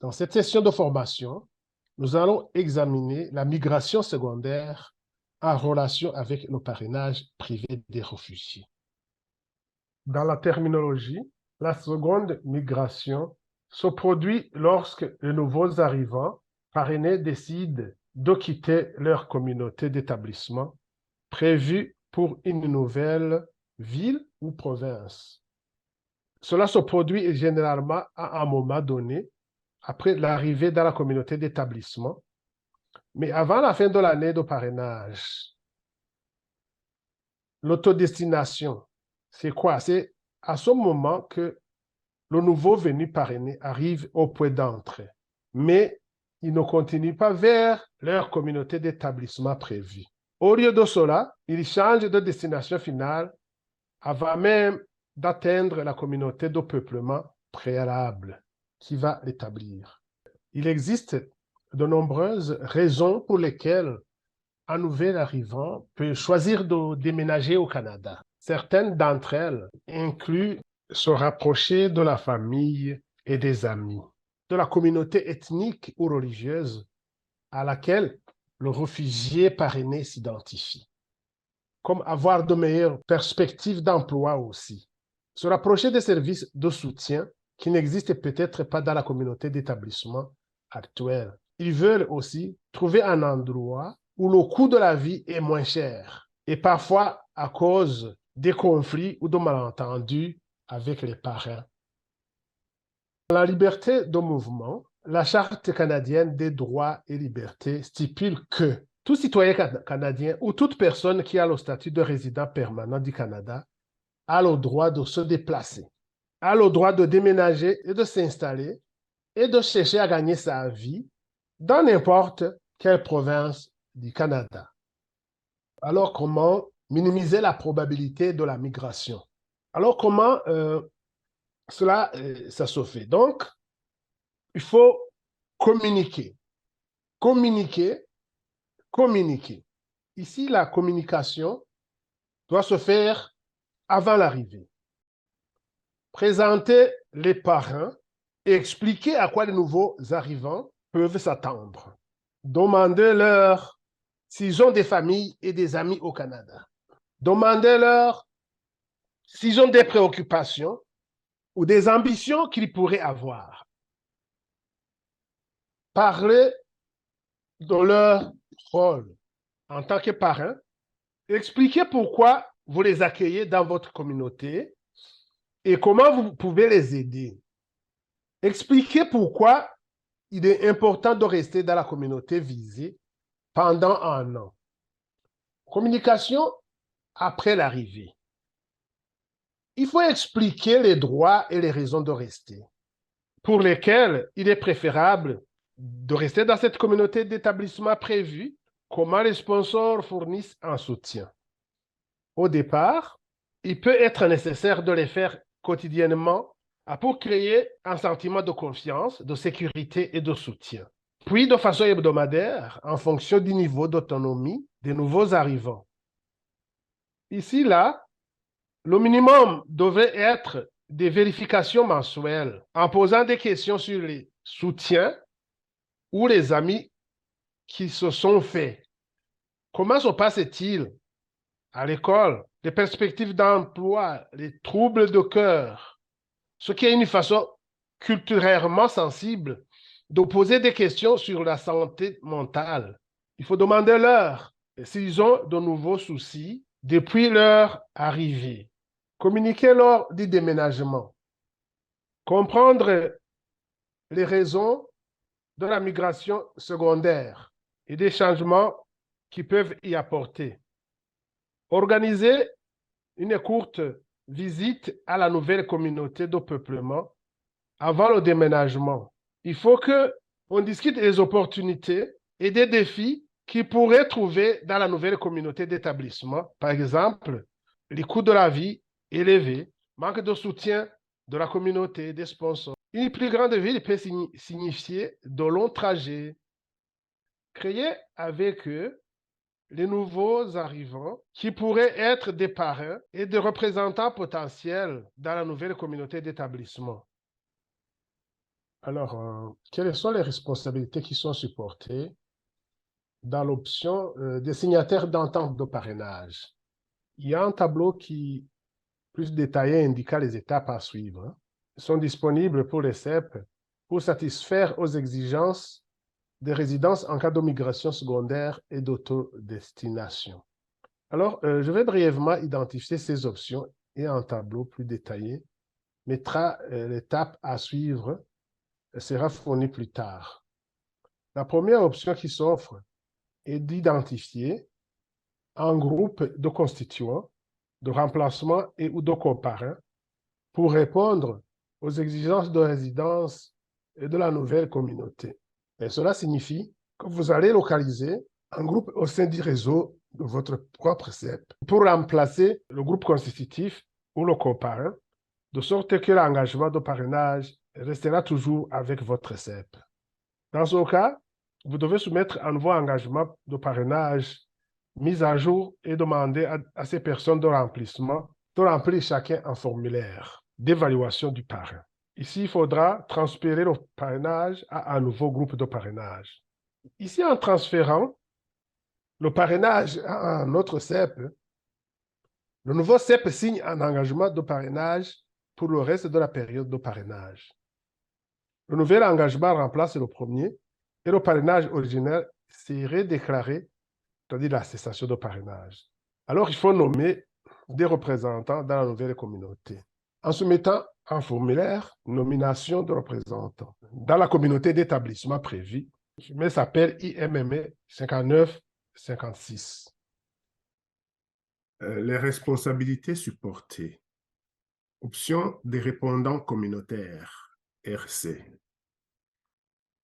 Dans cette session de formation, nous allons examiner la migration secondaire en relation avec le parrainage privé des réfugiés. Dans la terminologie, la seconde migration se produit lorsque les nouveaux arrivants parrainés décident de quitter leur communauté d'établissement prévue pour une nouvelle ville ou province. Cela se produit généralement à un moment donné après l'arrivée dans la communauté d'établissement, mais avant la fin de l'année de parrainage. L'autodestination, c'est quoi? C'est à ce moment que le nouveau venu parrainé arrive au point d'entrée, mais ils ne continuent pas vers leur communauté d'établissement prévue. Au lieu de cela, ils changent de destination finale avant même d'atteindre la communauté de peuplement préalable qui va l'établir. Il existe de nombreuses raisons pour lesquelles un nouvel arrivant peut choisir de déménager au Canada. Certaines d'entre elles incluent se rapprocher de la famille et des amis, de la communauté ethnique ou religieuse à laquelle le réfugié parrainé s'identifie, comme avoir de meilleures perspectives d'emploi aussi, se rapprocher des services de soutien qui n'existent peut-être pas dans la communauté d'établissement actuelle. Ils veulent aussi trouver un endroit où le coût de la vie est moins cher et parfois à cause des conflits ou de malentendus avec les parrains. La liberté de mouvement, la Charte canadienne des droits et libertés stipule que tout citoyen canadien ou toute personne qui a le statut de résident permanent du Canada a le droit de se déplacer, a le droit de déménager et de s'installer et de chercher à gagner sa vie dans n'importe quelle province du Canada. Alors, comment minimiser la probabilité de la migration? Alors, comment ça se fait? Donc, il faut communiquer. Communiquer, communiquer. Ici, la communication doit se faire avant l'arrivée. Présenter les parrains et expliquer à quoi les nouveaux arrivants peuvent s'attendre. Demandez-leur s'ils ont des familles et des amis au Canada. Demandez-leur s'ils ont des préoccupations ou des ambitions qu'ils pourraient avoir. Parlez de leur rôle en tant que parrain. Expliquez pourquoi vous les accueillez dans votre communauté et comment vous pouvez les aider. Expliquez pourquoi il est important de rester dans la communauté visée pendant un an. Communication après l'arrivée. Il faut expliquer les droits et les raisons de rester, pour lesquels il est préférable de rester dans cette communauté d'établissement prévue, comment les sponsors fournissent un soutien. Au départ, il peut être nécessaire de les faire quotidiennement pour créer un sentiment de confiance, de sécurité et de soutien. Puis de façon hebdomadaire, en fonction du niveau d'autonomie des nouveaux arrivants. Ici, là, le minimum devrait être des vérifications mensuelles en posant des questions sur les soutiens ou les amis qui se sont faits. Comment se passe-t-il à l'école? Les perspectives d'emploi, les troubles de cœur, ce qui est une façon culturellement sensible de poser des questions sur la santé mentale. Il faut demander leur s'ils ont de nouveaux soucis depuis leur arrivée. Communiquer lors du déménagement. Comprendre les raisons de la migration secondaire et des changements qui peuvent y apporter. Organiser une courte visite à la nouvelle communauté de peuplement avant le déménagement. Il faut qu'on discute des opportunités et des défis qu'ils pourraient trouver dans la nouvelle communauté d'établissement. Par exemple, les coûts de la vie élevés, manque de soutien de la communauté, des sponsors. Une plus grande ville peut signifier de longs trajets. Créer avec eux les nouveaux arrivants qui pourraient être des parrains et des représentants potentiels dans la nouvelle communauté d'établissement. Alors, quelles sont les responsabilités qui sont supportées dans l'option des signataires d'entente de parrainage? Il y a un tableau qui, plus détaillé, indiquant les étapes à suivre, hein. Ils sont disponibles pour les CEP pour satisfaire aux exigences des résidences en cas de migration secondaire et d'autodestination. Alors, je vais brièvement identifier ces options et un tableau plus détaillé mettra l'étape à suivre sera fourni plus tard. La première option qui s'offre est d'identifier un groupe de constituants, de remplacement et ou de coparrains pour répondre aux exigences de résidence et de la nouvelle communauté. Et cela signifie que vous allez localiser un groupe au sein du réseau de votre propre CEP pour remplacer le groupe constitutif ou le coparrain, de sorte que l'engagement de parrainage restera toujours avec votre CEP. Dans ce cas, vous devez soumettre un nouveau engagement de parrainage mis à jour et demander à ces personnes de remplissement de remplir chacun un formulaire d'évaluation du parrain. Ici, il faudra transférer le parrainage à un nouveau groupe de parrainage. Ici, en transférant le parrainage à un autre CEP, le nouveau CEP signe un engagement de parrainage pour le reste de la période de parrainage. Le nouvel engagement remplace le premier et le parrainage originel serait déclaré, c'est-à-dire la cessation de parrainage. Alors, il faut nommer des représentants dans la nouvelle communauté. En soumettant un formulaire, nomination de représentants dans la communauté d'établissement prévue, mais s'appelle IMME 5956. Les responsabilités supportées. Option des répondants communautaires, RC.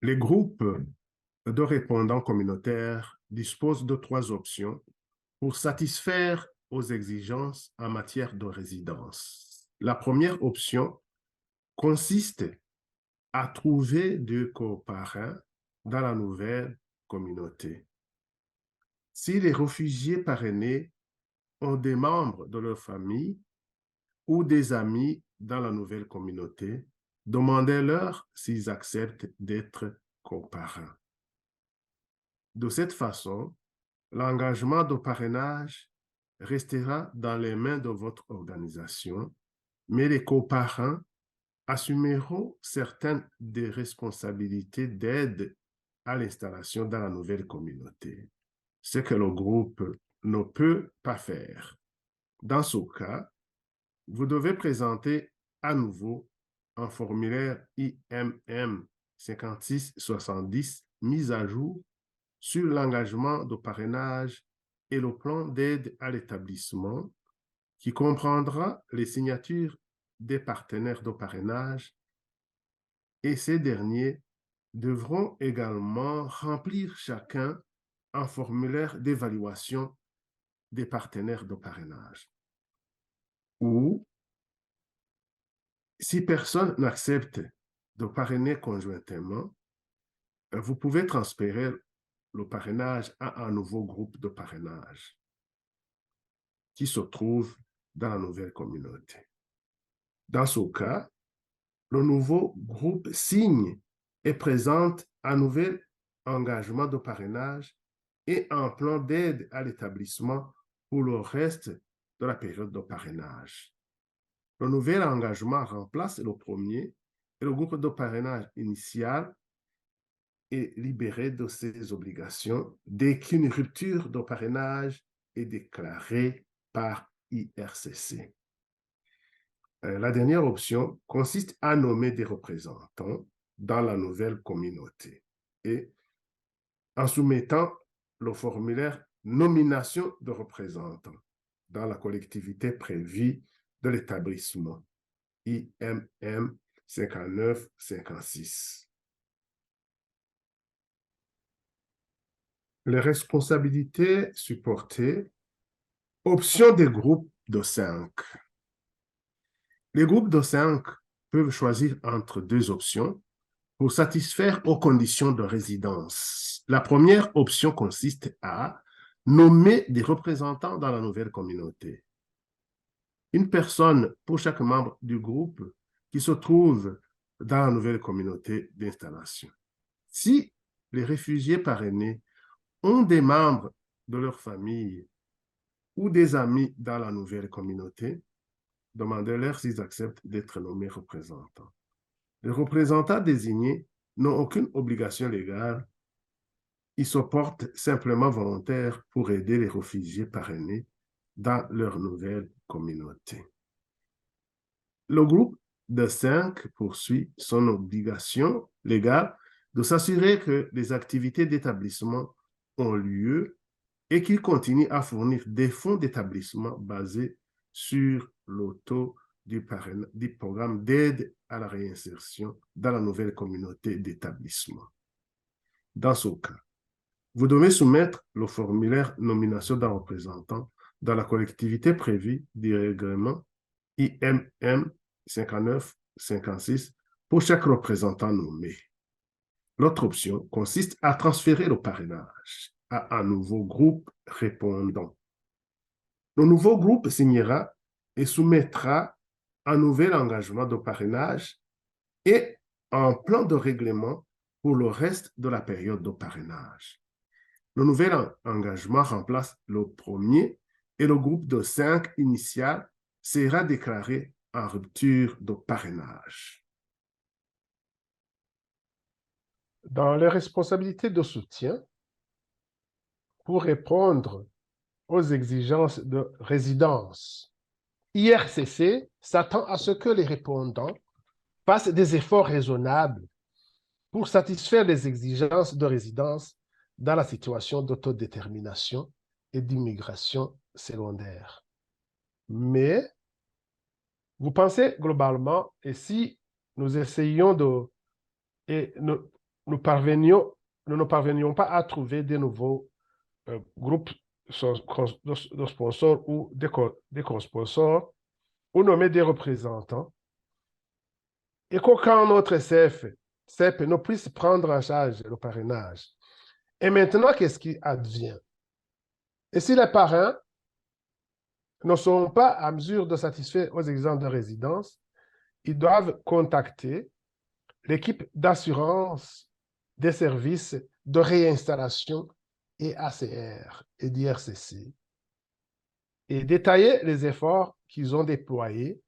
Les groupes de répondants communautaires disposent de 3 options pour satisfaire aux exigences en matière de résidence. La première option consiste à trouver 2 coparrains dans la nouvelle communauté. Si les réfugiés parrainés ont des membres de leur famille ou des amis dans la nouvelle communauté, demandez-leur s'ils acceptent d'être coparrains. De cette façon, l'engagement de parrainage restera dans les mains de votre organisation, mais les coparrains assumeront certaines des responsabilités d'aide à l'installation dans la nouvelle communauté, ce que le groupe ne peut pas faire. Dans ce cas, vous devez présenter à nouveau un formulaire IMM 5670 mis à jour sur l'engagement de parrainage et le plan d'aide à l'établissement qui comprendra les signatures des partenaires de parrainage et ces derniers devront également remplir chacun un formulaire d'évaluation des partenaires de parrainage. Ou, si personne n'accepte de parrainer conjointement, vous pouvez transférer le parrainage à un nouveau groupe de parrainage qui se trouve dans la nouvelle communauté. Dans ce cas, le nouveau groupe signe et présente un nouvel engagement de parrainage et un plan d'aide à l'établissement pour le reste de la période de parrainage. Le nouvel engagement remplace le premier et le groupe de parrainage initial est libéré de ses obligations dès qu'une rupture de parrainage est déclarée par IRCC. La dernière option consiste à nommer des représentants dans la nouvelle communauté et en soumettant le formulaire nomination de représentants dans la collectivité prévue de l'établissement IMM 5956. Les responsabilités supportées. Option des groupes de 5. Les groupes de 5 peuvent choisir entre 2 options pour satisfaire aux conditions de résidence. La première option consiste à nommer des représentants dans la nouvelle communauté. Une personne pour chaque membre du groupe qui se trouve dans la nouvelle communauté d'installation. Si les réfugiés parrainés ont des membres de leur famille ou des amis dans la nouvelle communauté, demandez-leur s'ils acceptent d'être nommés représentants. Les représentants désignés n'ont aucune obligation légale. Ils se portent simplement volontaires pour aider les réfugiés parrainés dans leur nouvelle communauté. Le groupe de 5 poursuit son obligation légale de s'assurer que les activités d'établissement ont lieu et qu'il continue à fournir des fonds d'établissement basés sur le taux du programme d'aide à la réinsertion dans la nouvelle communauté d'établissement. Dans ce cas, vous devez soumettre le formulaire nomination d'un représentant dans la collectivité prévue du règlement IMM 59-56 pour chaque représentant nommé. L'autre option consiste à transférer le parrainage à un nouveau groupe répondant. Le nouveau groupe signera et soumettra un nouvel engagement de parrainage et un plan de règlement pour le reste de la période de parrainage. Le nouvel engagement remplace le premier et le groupe de 5 initial sera déclaré en rupture de parrainage. Dans les responsabilités de soutien, pour répondre aux exigences de résidence, IRCC s'attend à ce que les répondants fassent des efforts raisonnables pour satisfaire les exigences de résidence dans la situation d'autodétermination et d'immigration secondaire. Mais vous pensez globalement, et si nous essayons de... et nous ne parvenions pas à trouver de nouveaux groupes de sponsors ou des co-sponsors ou nommer des représentants, et qu'aucun autre CEP ne puisse prendre en charge le parrainage. Et maintenant, qu'est-ce qui advient? Et si les parrains ne sont pas à mesure de satisfaire aux exigences de résidence, ils doivent contacter l'équipe d'assurance des services de réinstallation et ACR et d'IRCC et détailler les efforts qu'ils ont déployés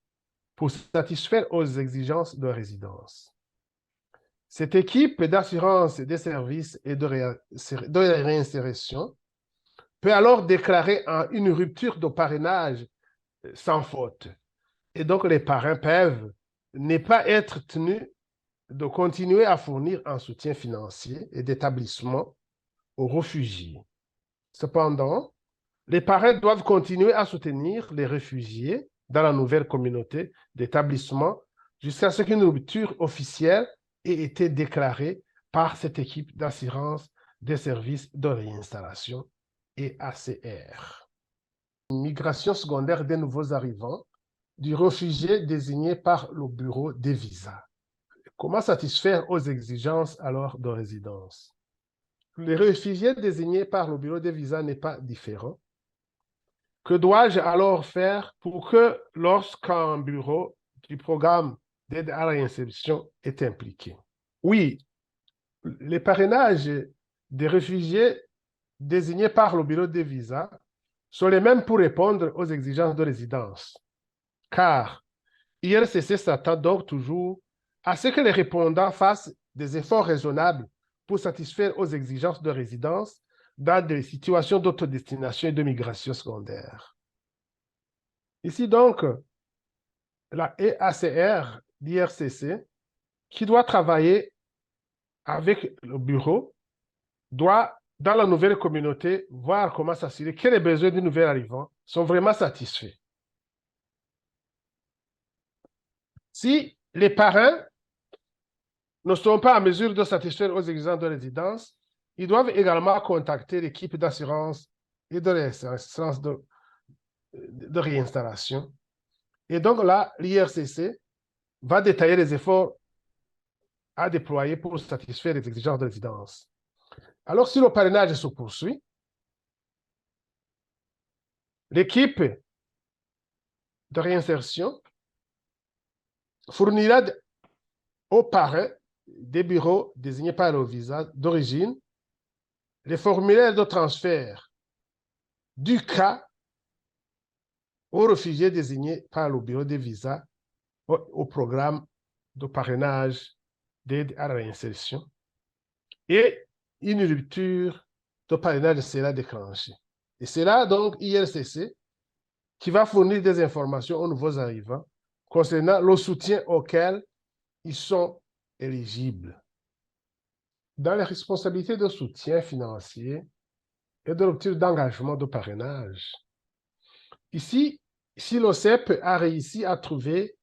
pour satisfaire aux exigences de résidence. Cette équipe d'assurance des services et de réinsertion peut alors déclarer une rupture de parrainage sans faute. Et donc, les parrains peuvent ne pas être tenus de continuer à fournir un soutien financier et d'établissement aux réfugiés. Cependant, les parrains doivent continuer à soutenir les réfugiés dans la nouvelle communauté d'établissement jusqu'à ce qu'une rupture officielle ait été déclarée par cette équipe d'assurance des services de réinstallation et ACR. Migration secondaire des nouveaux arrivants du réfugié désigné par le bureau des visas. Comment satisfaire aux exigences alors de résidence? Les réfugiés désignés par le bureau des visas n'est pas différent. Que dois-je alors faire pour que lorsqu'un bureau du programme d'aide à la réinsertion est impliqué? Oui, les parrainages des réfugiés désignés par le bureau des visas sont les mêmes pour répondre aux exigences de résidence, car IRCC s'attend donc toujours à ce que les répondants fassent des efforts raisonnables pour satisfaire aux exigences de résidence dans des situations d'autodestination et de migration secondaire. Ici donc, la EACR d'IRCC, qui doit travailler avec le bureau, doit, dans la nouvelle communauté, voir comment s'assurer que les besoins du nouvel arrivant sont vraiment satisfaits. Si les parrains ne sont pas en mesure de satisfaire aux exigences de résidence, ils doivent également contacter l'équipe d'assurance et de réinstallation. Et donc là, l'IRCC va détailler les efforts à déployer pour satisfaire les exigences de résidence. Alors, si le parrainage se poursuit, l'équipe de réinsertion fournira aux parrains des bureaux désignés par le visa d'origine les formulaires de transfert du cas aux réfugiés désignés par le bureau des visas au programme de parrainage d'aide à la réinsertion et une rupture de parrainage sera déclenchée. Et c'est là donc IRCC qui va fournir des informations aux nouveaux arrivants concernant le soutien auquel ils sont éligibles. Dans les responsabilités de soutien financier et de rupture d'engagement de parrainage, ici, si l'OCEP a réussi à trouver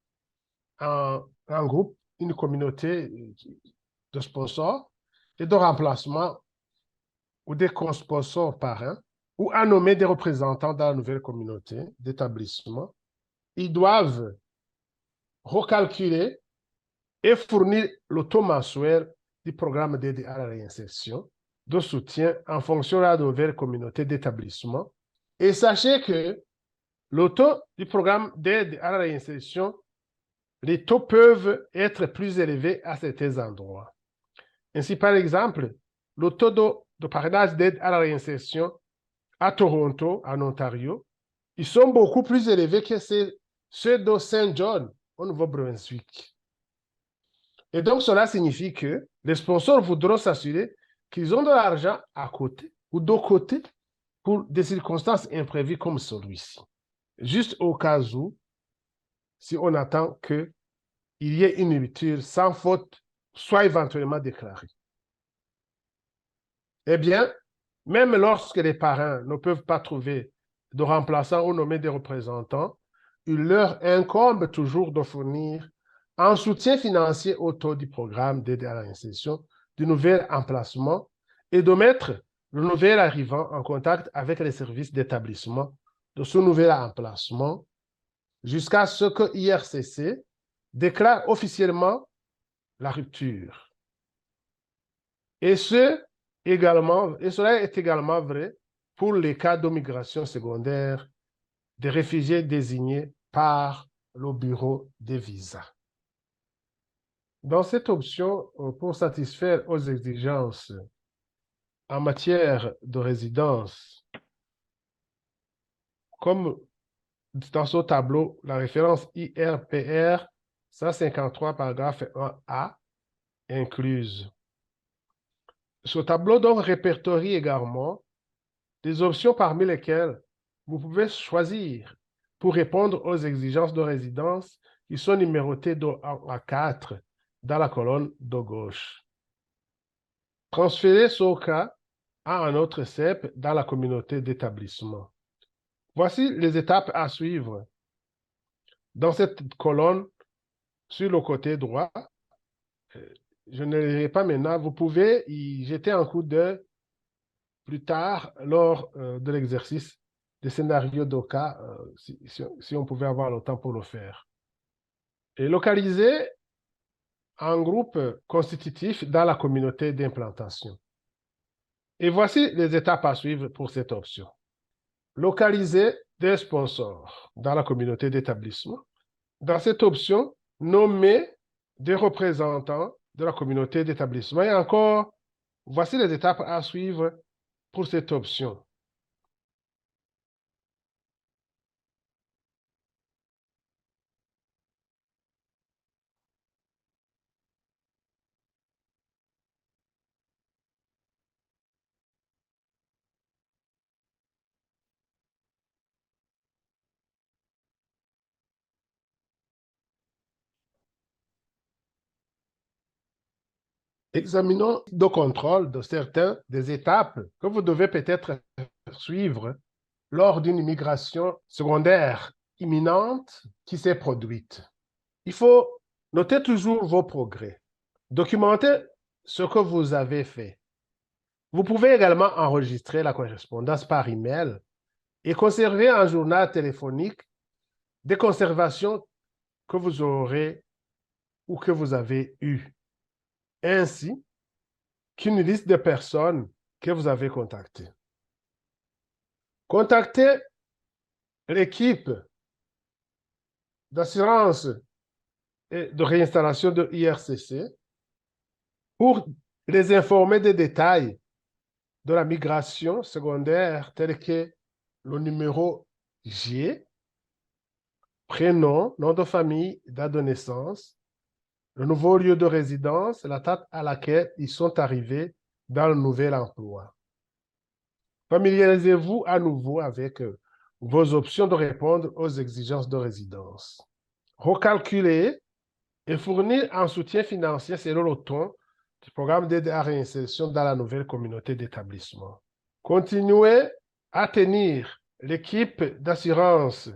un groupe, une communauté de sponsors et de remplacement ou des co-sponsors parrains, ou à nommer des représentants dans la nouvelle communauté d'établissement, ils doivent recalculer et fournir le taux mensuel du programme d'aide à la réinsertion de soutien en fonction de la nouvelle communauté d'établissement. Et sachez que le taux du programme d'aide à la réinsertion, les taux peuvent être plus élevés à certains endroits. Ainsi, par exemple, le taux de parrainage d'aide à la réinsertion à Toronto, en Ontario, ils sont beaucoup plus élevés que ceux de Saint John, au Nouveau-Brunswick. Et donc, cela signifie que les sponsors voudront s'assurer qu'ils ont de l'argent à côté ou de côté pour des circonstances imprévues comme celui-ci. Juste au cas où, si on attend qu'il y ait une rupture sans faute, soit éventuellement déclarée. Eh bien, même lorsque les parrains ne peuvent pas trouver de remplaçants ou nommer des représentants, il leur incombe toujours de fournir un soutien financier au taux du programme d'aide à l'insertion du nouvel emplacement et de mettre le nouvel arrivant en contact avec les services d'établissement de ce nouvel emplacement jusqu'à ce que IRCC déclare officiellement la rupture. Et cela est également vrai pour les cas de migration secondaire des réfugiés désignés par le bureau des visas. Dans cette option, pour satisfaire aux exigences en matière de résidence, comme dans ce tableau, la référence IRPR 153, paragraphe 1A, incluse. Ce tableau donc répertorie également des options parmi lesquelles vous pouvez choisir pour répondre aux exigences de résidence qui sont numérotées de 1 à 4 dans la colonne de gauche. Transférez ce cas à un autre CEP dans la communauté d'établissement. Voici les étapes à suivre. Dans cette colonne, sur le côté droit, je ne lirai pas maintenant, vous pouvez y jeter un coup d'œil plus tard lors de l'exercice des scénarios de cas, si on pouvait avoir le temps pour le faire. Et localiser un groupe constitutif dans la communauté d'implantation. Et voici les étapes à suivre pour cette option. Localiser des sponsors dans la communauté d'établissement. Dans cette option, nommer des représentants de la communauté d'établissement. Et encore, voici les étapes à suivre pour cette option. Examinons de contrôle de certaines des étapes que vous devez peut-être suivre lors d'une immigration secondaire imminente qui s'est produite. Il faut noter toujours vos progrès. Documenter ce que vous avez fait. Vous pouvez également enregistrer la correspondance par email et conserver un journal téléphonique des conservations que vous aurez ou que vous avez eues, ainsi qu'une liste de personnes que vous avez contactées. Contactez l'équipe d'assurance et de réinstallation de IRCC pour les informer des détails de la migration secondaire tels que le numéro G, prénom, nom de famille, date de naissance, le nouveau lieu de résidence, la date à laquelle ils sont arrivés dans le nouvel emploi. Familiarisez-vous à nouveau avec vos options de répondre aux exigences de résidence. Recalculer et fournir un soutien financier selon le ton du programme d'aide à réinsertion dans la nouvelle communauté d'établissement. Continuez à tenir l'équipe d'assurance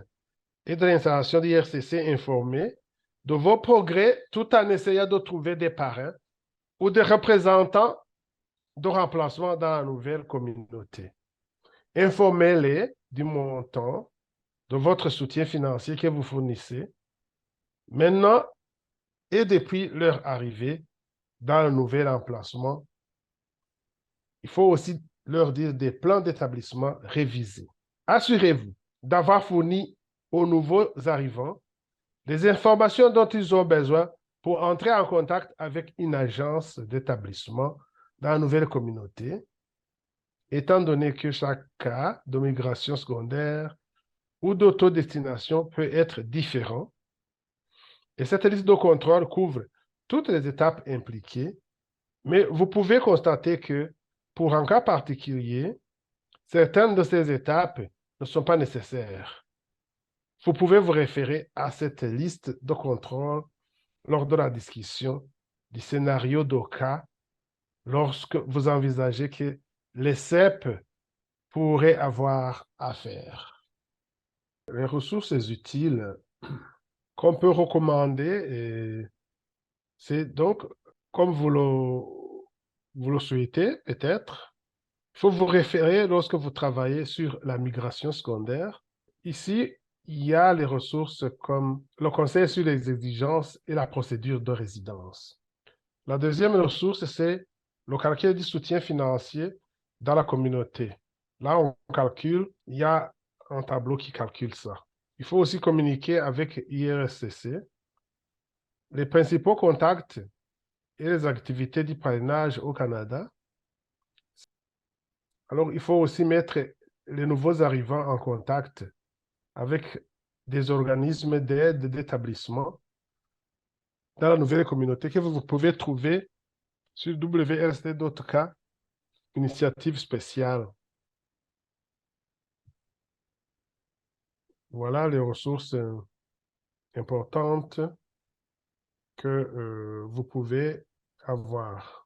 et de l'installation de l'IRCC informée de vos progrès tout en essayant de trouver des parrains ou des représentants de remplacement dans la nouvelle communauté. Informez-les du montant de votre soutien financier que vous fournissez maintenant et depuis leur arrivée dans le nouvel emplacement. Il faut aussi leur dire des plans d'établissement révisés. Assurez-vous d'avoir fourni aux nouveaux arrivants les informations dont ils ont besoin pour entrer en contact avec une agence d'établissement dans la nouvelle communauté, étant donné que chaque cas de migration secondaire ou d'autodestination peut être différent. Et cette liste de contrôle couvre toutes les étapes impliquées, mais vous pouvez constater que pour un cas particulier, certaines de ces étapes ne sont pas nécessaires. Vous pouvez vous référer à cette liste de contrôle lors de la discussion du scénario de cas lorsque vous envisagez que les CEP pourraient avoir à faire. Les ressources utiles qu'on peut recommander, c'est donc, comme vous le souhaitez peut-être, il faut vous référer lorsque vous travaillez sur la migration secondaire. Ici, il y a les ressources comme le conseil sur les exigences et la procédure de résidence. La deuxième ressource, c'est le calcul du soutien financier dans la communauté. Là, on calcule, il y a un tableau qui calcule ça. Il faut aussi communiquer avec IRSCC. Les principaux contacts et les activités du parrainage au Canada. Alors, il faut aussi mettre les nouveaux arrivants en contact avec des organismes d'aide d'établissement dans la nouvelle communauté que vous pouvez trouver sur WRC.K, initiative spéciale. Voilà les ressources importantes que vous pouvez avoir.